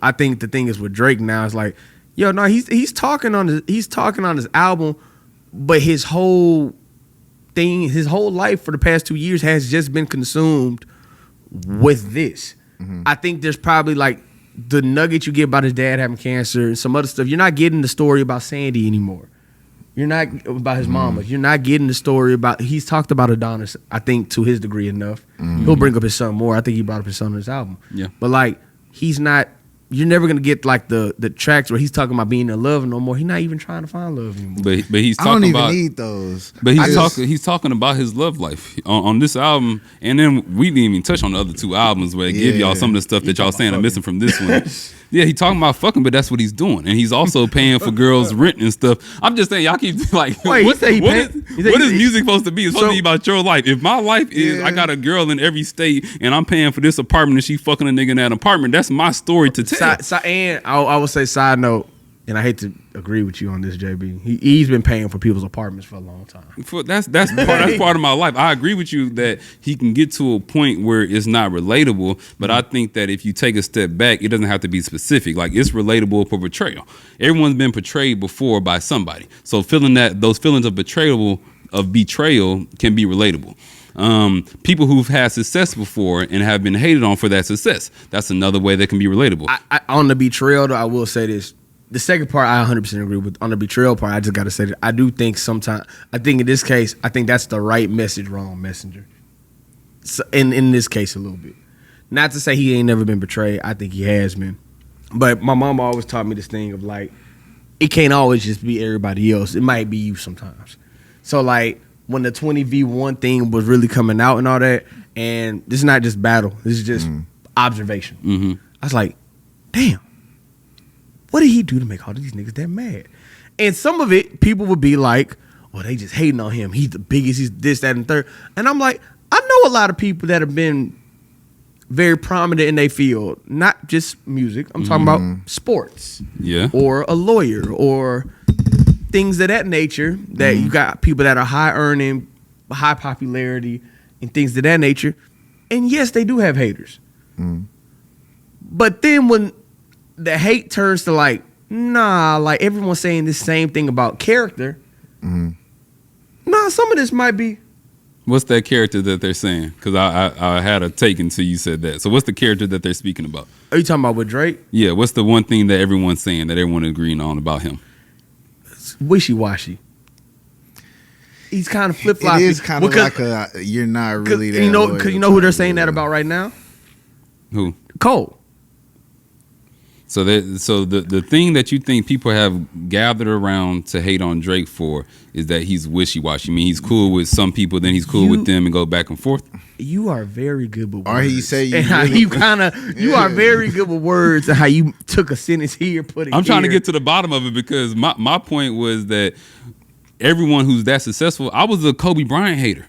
I think the thing is with Drake now is like, yo, no, he's talking on his album, but his whole thing, his whole life for the past 2 years has just been consumed with this. I think there's probably like the nugget you get about his dad having cancer and some other stuff. You're not getting the story about Sandy anymore. You're not about his mama. You're not getting the story about. He's talked about Adonis, I think, to his degree enough. He'll bring up his son more. I think he brought up his son on his album. Yeah. But like, he's not. You're never gonna get like the tracks where he's talking about being in love no more. He's not even trying to find love anymore. But he's talking I don't even about, need those. But he's talking about his love life on this album, and then we didn't even touch on the other 2 albums where it give y'all some of the stuff that y'all saying are missing from this one. Yeah, he talking about fucking, but that's what he's doing, and he's also paying for girls' rent and stuff. I'm just saying, y'all keep like, Wait, what is music supposed to be? It's supposed to be about your life. If my life is, I got a girl in every state, and I'm paying for this apartment, and she fucking a nigga in that apartment, that's my story to tell. And I would say, side note, and I hate to agree with you on this, JB. He's been paying for people's apartments for a long time. That's part of my life. I agree with you that he can get to a point where it's not relatable, but I think that if you take a step back, it doesn't have to be specific. Like, it's relatable for portrayal. Everyone's been portrayed before by somebody, so feeling that those feelings of betrayal can be relatable. People who've had success before and have been hated on for that success, that's another way that can be relatable. On the betrayal, though, I will say this. The second part, I 100% agree with. On the betrayal part, I just got to say that I do think sometimes, I think in this case, I think that's the right message, wrong messenger. So in this case, a little bit. Not to say he ain't never been betrayed. I think he has been. But my mom always taught me this thing of like, it can't always just be everybody else. It might be you sometimes. So like, when the 20v1 thing was really coming out and all that, and this is not just battle, this is just observation. I was like, damn, what did he do to make all these niggas that mad? And some of it, people would be like, well, they just hating on him. He's the biggest, he's this, that, and third. And I'm like, I know a lot of people that have been very prominent in their field, not just music. I'm talking about sports. Yeah. Or a lawyer or things of that nature, that you got people that are high earning, high popularity, and things of that nature. And yes, they do have haters. But then when the hate turns to like, nah, like everyone's saying the same thing about character. Nah, some of this might be. What's that character that they're saying? Because I had a take until you said that. So what's the character that they're speaking about? Are you talking about with Drake? Yeah, what's the one thing that everyone's saying, that everyone agreeing on about him? It's wishy-washy. He's kind of flip-floppy. It is kind of like you're not really there. Because you know who they're saying that about right now? Who? Cole. So the thing that you think people have gathered around to hate on Drake for is that he's wishy-washy. I mean, he's cool with some people, then he's cool with them, and go back and forth. You are very good with words. Or he say you and how you kind of you are very good with words and how you took a sentence here, put it. I'm trying to get to the bottom of it, because my point was that everyone who's that successful, I was a Kobe Bryant hater.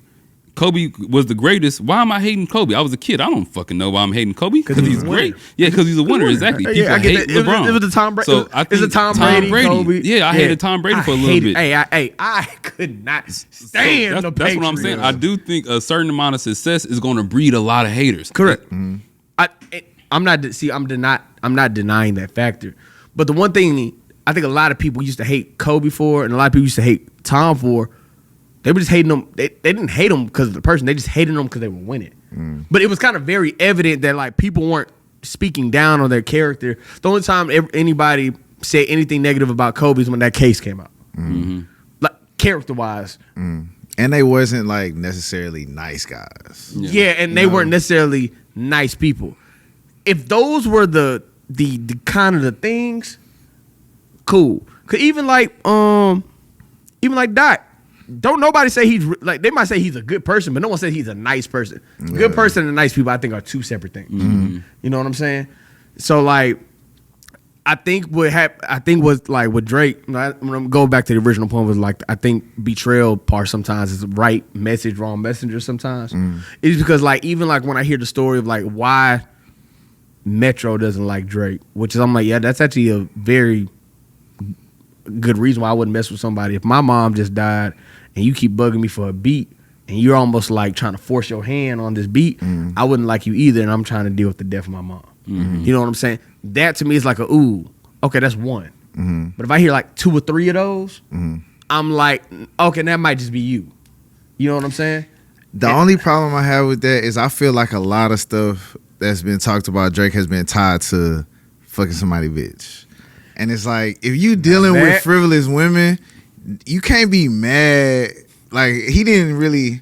Kobe was the greatest. Why am I hating Kobe? I was a kid. I don't fucking know why I'm hating Kobe, because he's great. Yeah, because he's a winner. Exactly. People hate LeBron. It was the Tom Brady. So I think it's a Tom Brady. Kobe. Yeah, I hated Tom Brady for a little bit. I could not stand the Patriots. That's what I'm saying. I do think a certain amount of success is going to breed a lot of haters. Correct. I'm not denying that factor. But the one thing I think a lot of people used to hate Kobe for, and a lot of people used to hate Tom for, they were just hating them. They didn't hate them because of the person. They just hated them because they were winning. But it was kind of very evident that like people weren't speaking down on their character. The only time anybody said anything negative about Kobe is when that case came out. Like character-wise. And they wasn't like necessarily nice guys. Yeah, and they weren't necessarily nice people. If those were the kind of the things, cool. Cause even like Dot. Don't nobody say he's like, they might say he's a good person, but no one says he's a nice person. Good person and nice people, I think, are two separate things. You know what I'm saying? So like, I think was like with Drake. When I'm going back to the original point, was like, I think betrayal part sometimes is right message, wrong messenger. Sometimes it's because like even like when I hear the story of like why Metro doesn't like Drake, which is I'm like, yeah, that's actually a very good reason why I wouldn't mess with somebody. If my mom just died and you keep bugging me for a beat and you're almost like trying to force your hand on this beat, I wouldn't like you either, and I'm trying to deal with the death of my mom. You know what I'm saying? that to me is like okay, that's one. But if I hear like 2 or 3 of those, I'm like, okay, that might just be you. You know what I'm saying? The only problem I have with that is I feel like a lot of stuff that's been talked about Drake has been tied to fucking somebody bitch. And it's like, if you dealing with frivolous women, you can't be mad. Like, he didn't really...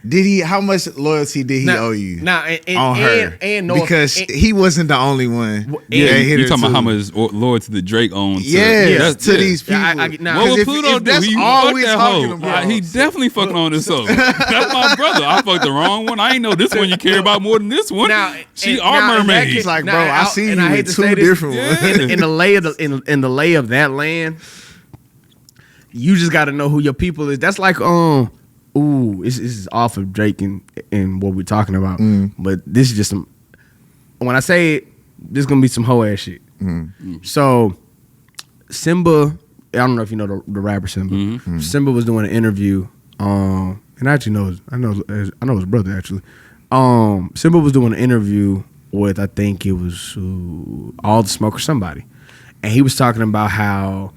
Did he? How much loyalty did he owe you? On her, because he wasn't the only one. You talking about how much loyalty the Drake owns? To these people. What would Pluto do? That's all we talking about. He definitely fucking on this hoe. That's my brother. I fucked the wrong one. I ain't know this one you care about more than this one. She our mermaid. He's like, bro, I see you with 2 different ones. In the lay of that land, you just got to know who your people is. That's like this is off of Drake and what we're talking about. But this is just some. When I say it, this is gonna be some hoe ass shit. So, Simba, I don't know if you know the rapper Simba. Simba was doing an interview. And I actually I know his brother actually. Simba was doing an interview with, I think it was All the Smoke or somebody, and he was talking about how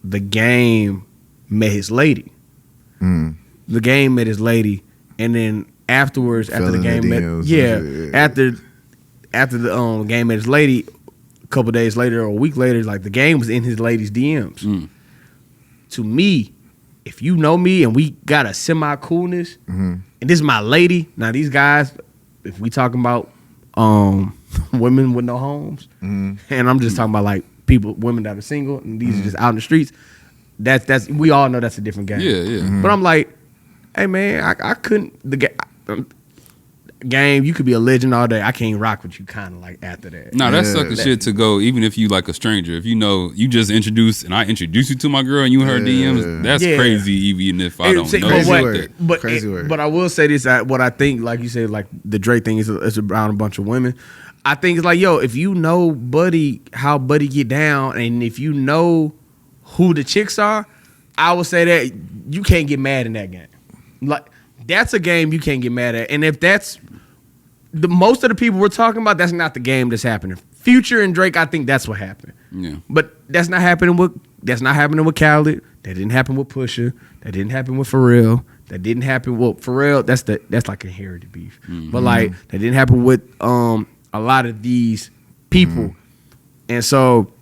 the game met his lady. The game met his lady, and then afterwards, after the game after the game met his lady, a couple days later or a week later, like the game was in his lady's DMs. To me, if you know me and we got a semi coolness, and this is my lady. Now these guys, if we talking about women with no homes, and I'm just talking about like women that are single, and these are just out in the streets. That's we all know that's a different game. Yeah. But I'm like, hey man, I couldn't game. You could be a legend all day. I can't rock with you. Kind of like after that. No, that's sucker shit to go. Even if you like a stranger, if you know you just introduced and I introduced you to my girl and you her DMs, that's crazy. Even if I don't know. Crazy word. But I will say this: what I think, like you said, like the Drake thing is about a bunch of women. I think it's like, yo, if you know Buddy, how Buddy get down, and if you know who the chicks are, I would say that you can't get mad in that game. Like, that's a game you can't get mad at. And if that's most of the people we're talking about, that's not the game that's happening. Future and Drake, I think that's what happened. Yeah. But that's not happening with Khaled. That didn't happen with Pusha. That didn't happen with Pharrell. That didn't happen with Pharrell. That's like inherited beef. But like that didn't happen with a lot of these people. And so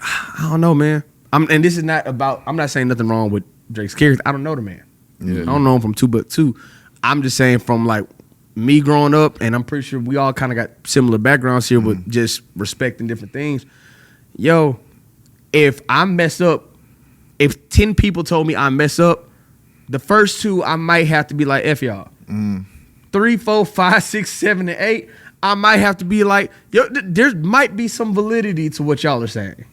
I don't know, man. And this is not about, I'm not saying nothing wrong with Drake's character. I don't know the man. I don't know him from 2 but 2. I'm just saying from like me growing up, and I'm pretty sure we all kind of got similar backgrounds here with just respecting different things. Yo, if I mess up, if 10 people told me I mess up, the first 2 I might have to be like, F y'all. 3, 4, 5, 6, 7, and 8, I might have to be like, yo, there might be some validity to what y'all are saying.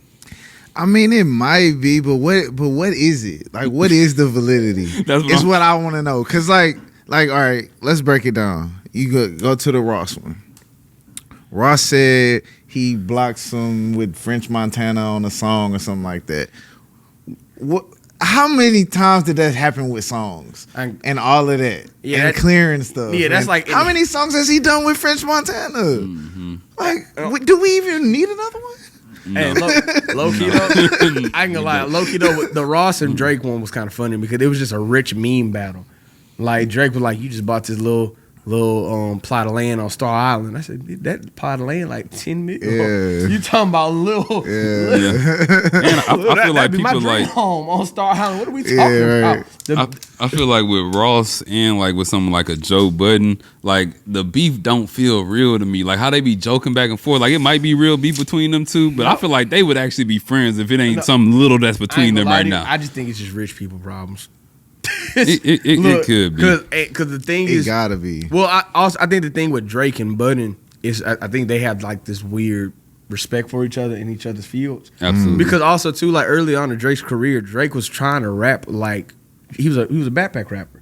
I mean, it might be, but what is it? Like, what is the validity? That's what I want to know. Cause like, all right, let's break it down. You go to the Ross one. Ross said he blocked some with French Montana on a song or something like that. What? How many times did that happen with songs and all of that? Yeah, and clearing stuff. Yeah, that's like how many songs has he done with French Montana? Like, do we even need another one? No. Hey, low key though, I ain't gonna lie. Low key though, the Ross and Drake one was kind of funny because it was just a rich meme battle. Like Drake was like, "You just bought this little plot of land on Star Island." I said, "That plot of land like 10 million." Yeah. You talking about little? Yeah. And I feel like people like home on Star Island. What are we talking about? I feel like with Ross and like with someone like a Joe Budden, like the beef don't feel real to me. Like how they be joking back and forth. Like it might be real beef between them two, but I feel like they would actually be friends if it ain't something little that's between them right now. I just think it's just rich people problems. It could be because the thing is, it gotta be. Well, I think the thing with Drake and Budden is I think they have like this weird respect for each other in each other's fields. Absolutely. Because also too, like early on in Drake's career, Drake was trying to rap like he was a backpack rapper,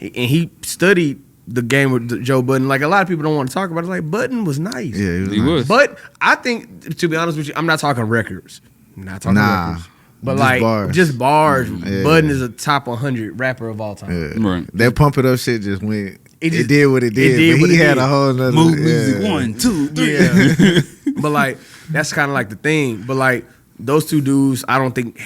and he studied the game with Joe Budden. Like a lot of people don't want to talk about it. Like Budden was nice. Yeah, he was. But I think, to be honest with you, I'm not talking records. I'm not talking records. But just bars. Yeah. Budden is a top 100 rapper of all time. Yeah. Right. That Pump It Up shit just went. It did what it did. But he had a whole nother move music 1, 2, 3. Yeah. But like That's kind of like the thing. But like those two dudes, I don't think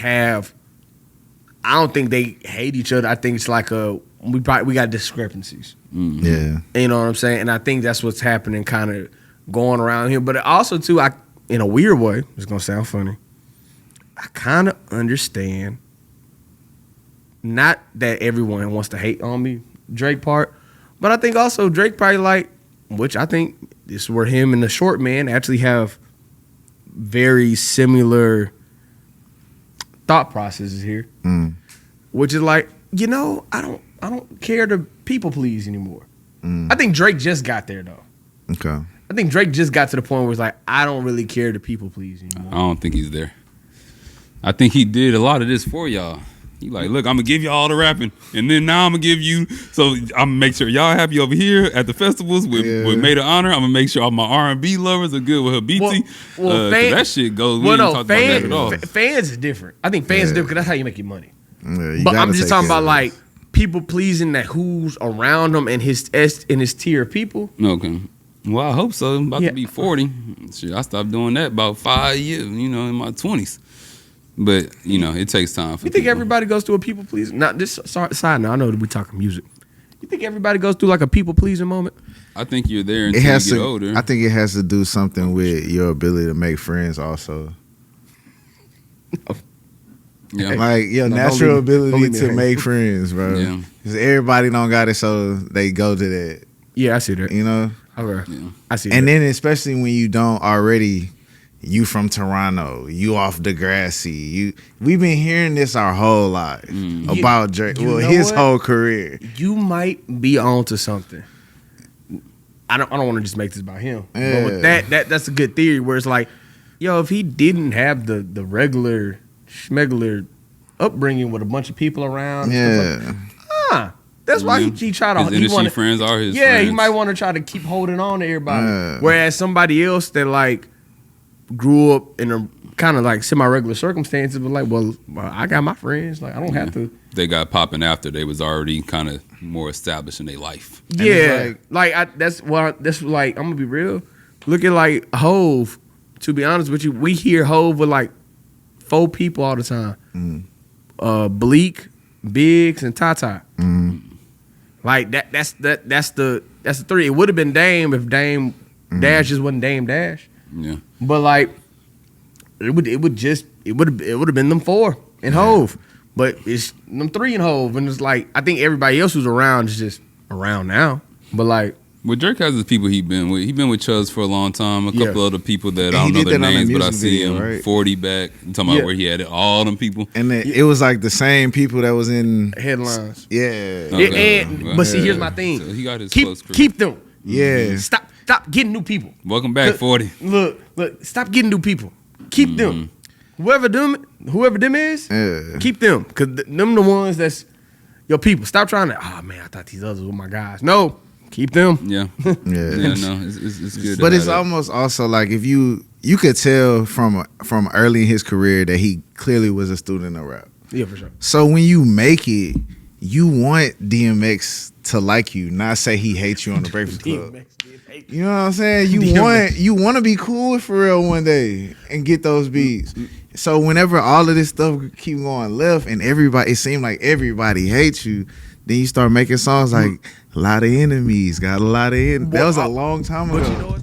they hate each other. I think it's like we got discrepancies. Yeah. You know what I'm saying? And I think that's what's happening kind of going around here. But also too, in a weird way, it's gonna sound funny, I kind of understand, not that everyone wants to hate on me, Drake part, but I think also Drake probably like, which I think this is where him and the short man actually have very similar thought processes here, which is like, I don't care to people please anymore. I think Drake just got there though. Okay. I think Drake just got to the point where it's like, I don't really care to people please anymore. I don't think he's there. I think he did a lot of this for y'all. He like, look, I'm gonna give you all the rapping, and then now I'm gonna give you. So I'm gonna make sure y'all happy over here at the festivals with Maid of Honor. I'm gonna make sure all my R&B lovers are good with her BT. Well, that shit goes. We didn't talk about that at all. Fans is different. I think fans is different because that's how you make your money. Yeah, but I'm just talking about like people pleasing that who's around him and his tier of people. Okay. Well, I hope so. I'm about to be 40. Shit, I stopped doing that about 5 years, in my 20s. But, it takes time for You think everybody goes through a people pleasing? Not this side now. I know that we talking music. You think everybody goes through like a people pleasing moment? I think you're there until you get older. I think it has to do something with your ability to make friends also. Yeah. Like your natural ability to make friends, bro. Yeah. Because everybody don't got it, so they go to that. Yeah, I see that. Okay. Yeah. I see that. And then especially when you don't already, you from Toronto, you off Degrassi. We've been hearing this our whole life about Drake. His whole career. You might be onto something. I don't want to just make this about him. Yeah. But with that's a good theory where it's like, if he didn't have the regular schmegular upbringing with a bunch of people around, that's why he tried to. His industry friends are his friends. Yeah, he might want to try to keep holding on to everybody. Whereas somebody else that like grew up in a kind of like semi-regular circumstances, but like, well, I got my friends. Like, I don't have to. They got popping after they was already kind of more established in their life. Yeah, that's like I'm gonna be real. Look at like Hove. To be honest with you, we hear Hove with like 4 people all the time. Bleak, Biggs, and Tata. Like that's the 3. It would have been Dame if Dame Dash just wasn't Dame Dash. Yeah. But like it would have been them 4 in Hove. But it's them 3 in Hove, and it's like I think everybody else who's around is just around now. But like, well, Drake has the people he been with. He been with Chuz for a long time. A couple other people that I don't know their names, but I see him 40 back. I'm talking about where he had all them people. And it was like the same people that was in headlines. Yeah. Okay. But see, here's my thing. So he got his close crew. Keep them. Yeah. Stop getting new people. Welcome back, 40. Look. Stop getting new people. Keep them. Whoever them is, keep them. Cause them the ones that's your people. Stop trying to. Oh man, I thought these others were my guys. No. Keep them. Yeah. No, it's good. But it's almost also like if you could tell from early in his career that he clearly was a student of rap. Yeah, for sure. So when you make it, you want DMX to like you, not say he hates you on the Breakfast Club. You know what I'm saying? You want to be cool with Pharrell one day and get those beats. So whenever all of this stuff keep going left and it seemed like everybody hates you, then you start making songs like a lot of enemies, got a lot of enemies. That was a long time ago. But you know what?